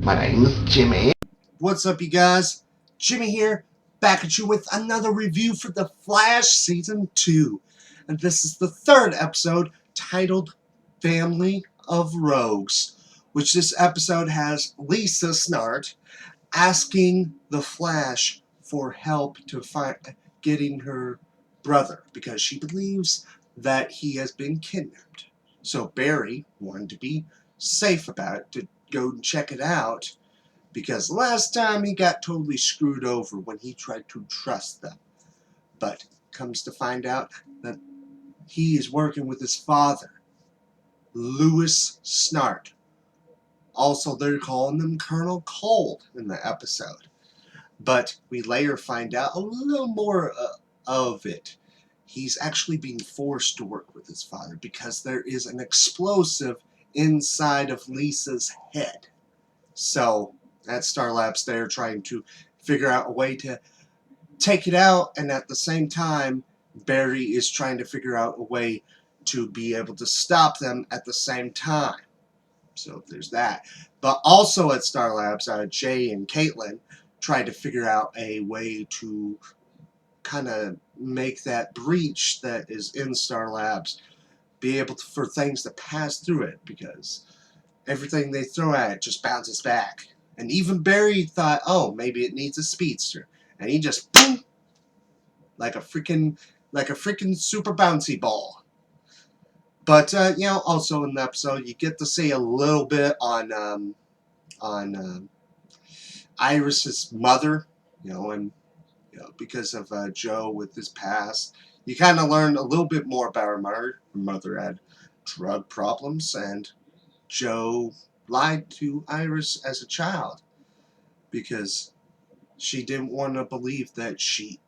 My name is Jimmy. What's up, you guys? Jimmy here, back at you with another review for The Flash Season 2. And this is the third episode, titled Family of Rogues, which this episode has Lisa Snart asking the Flash for help to find getting her brother, because she believes that he has been kidnapped. So Barry wanted to be safe about it, to go and check it out, because last time he got totally screwed over when he tried to trust them. But comes to find out that he is working with his father, Louis Snart. Also, they're calling him Colonel Cold in the episode. But we later find out a little more of it. He's actually being forced to work with his father because there is an explosive inside of Lisa's head. So at Star Labs, they're trying to figure out a way to take it out, and at the same time, Barry is trying to figure out a way to be able to stop them at the same time. So there's that. But also at Star Labs, Jay and Caitlin tried to figure out a way to kind of make that breach that is in Star Labs be able to, for things to pass through it, because everything they throw at it just bounces back. And even Barry thought, oh, maybe it needs a speedster. And he just, boom, like a freaking super bouncy ball. But, also in the episode, you get to see a little bit on Iris's mother, and because of Joe with his past, you kind of learn a little bit more about her mother. Her mother had drug problems, and Joe lied to Iris as a child because she didn't want to believe that he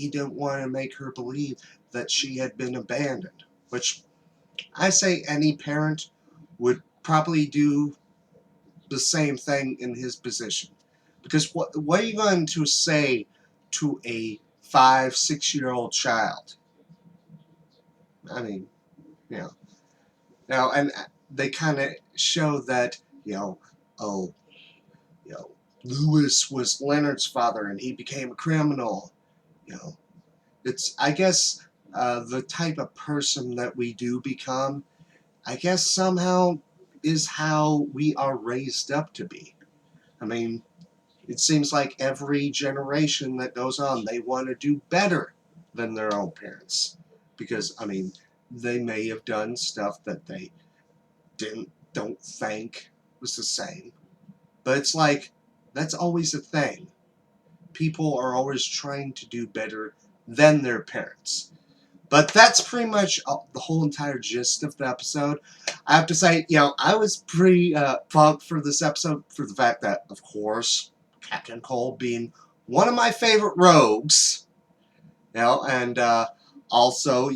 didn't want to make her believe that she had been abandoned, which I say any parent would probably do the same thing in his position. Because what are you going to say to a 5-6-year-old child? I mean, now, and they kind of show that, Louis was Leonard's father and he became a criminal. It's, I guess, the type of person that we do become, I guess somehow is how we are raised up to be. I mean, it seems like every generation that goes on, they want to do better than their own parents. Because, I mean, they may have done stuff that they don't think was the same. But it's like, that's always a thing. People are always trying to do better than their parents. But that's pretty much the whole entire gist of the episode. I have to say, I was pretty pumped for this episode for the fact that, of course, Captain Cold being one of my favorite rogues, and also,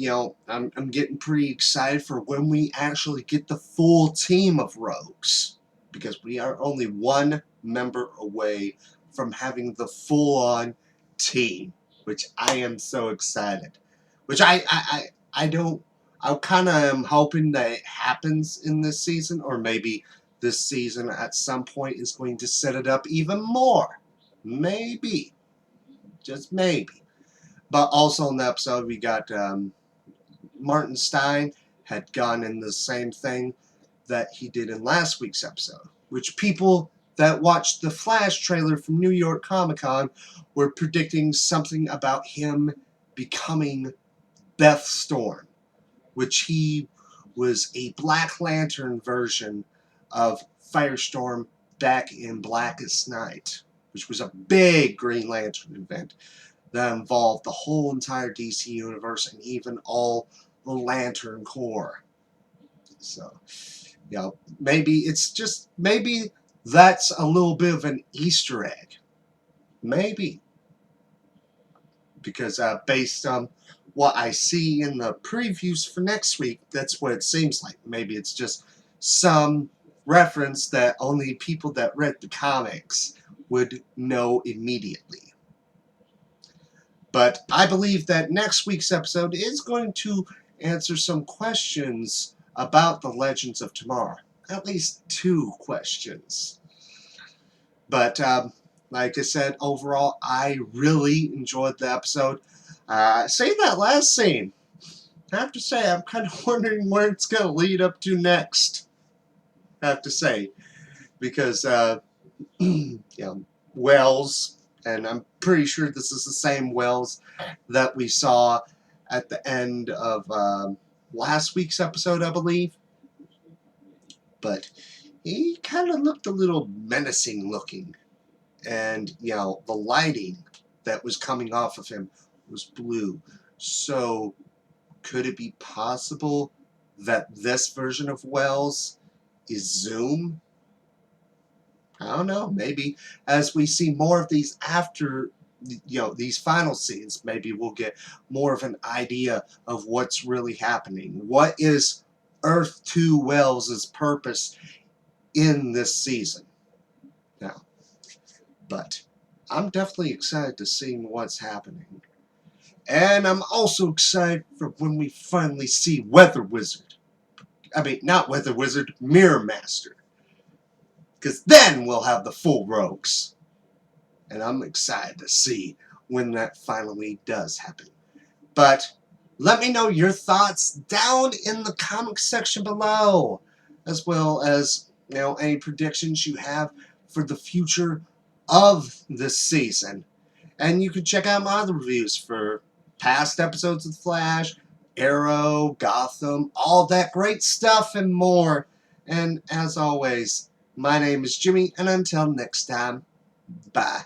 I'm getting pretty excited for when we actually get the full team of rogues, because we are only one member away from having the full-on team, which I am so excited. Which I kind of am hoping that it happens in this season, or maybe this season at some point is going to set it up even more. Maybe. Just maybe. But also in the episode, we got Martin Stein had gone in the same thing that he did in last week's episode, which people that watched the Flash trailer from New York Comic Con were predicting something about him becoming Beth Storm, which he was a Black Lantern version of Firestorm back in Blackest Night, which was a big Green Lantern event that involved the whole entire DC universe and even all the Lantern Corps. So, maybe that's a little bit of an Easter egg. Maybe. Because based on what I see in the previews for next week, that's what it seems like. Maybe it's just some reference that only people that read the comics would know immediately. But I believe that next week's episode is going to answer some questions about the Legends of Tomorrow. At least 2 questions. But like I said, overall, I really enjoyed the episode. Say that last scene. I have to say, I'm kind of wondering where it's going to lead up to next. I have to say, because you know, Wells, and I'm pretty sure this is the same Wells that we saw at the end of last week's episode, I believe. But he kind of looked a little menacing looking, and the lighting that was coming off of him was blue. So could it be possible that this version of Wells is Zoom? I don't know. Maybe as we see more of these after, these final scenes, maybe we'll get more of an idea of what's really happening. What is Earth 2 Wells' purpose in this season? Now, but I'm definitely excited to see what's happening. And I'm also excited for when we finally see Weather Wizard. I mean, not Weather Wizard, Mirror Master. Because then we'll have the full rogues. And I'm excited to see when that finally does happen. But let me know your thoughts down in the comment section below, as well as any predictions you have for the future of this season. And you can check out my other reviews for past episodes of The Flash, Arrow, Gotham, all that great stuff and more. And as always, my name is Jimmy, and until next time, bye.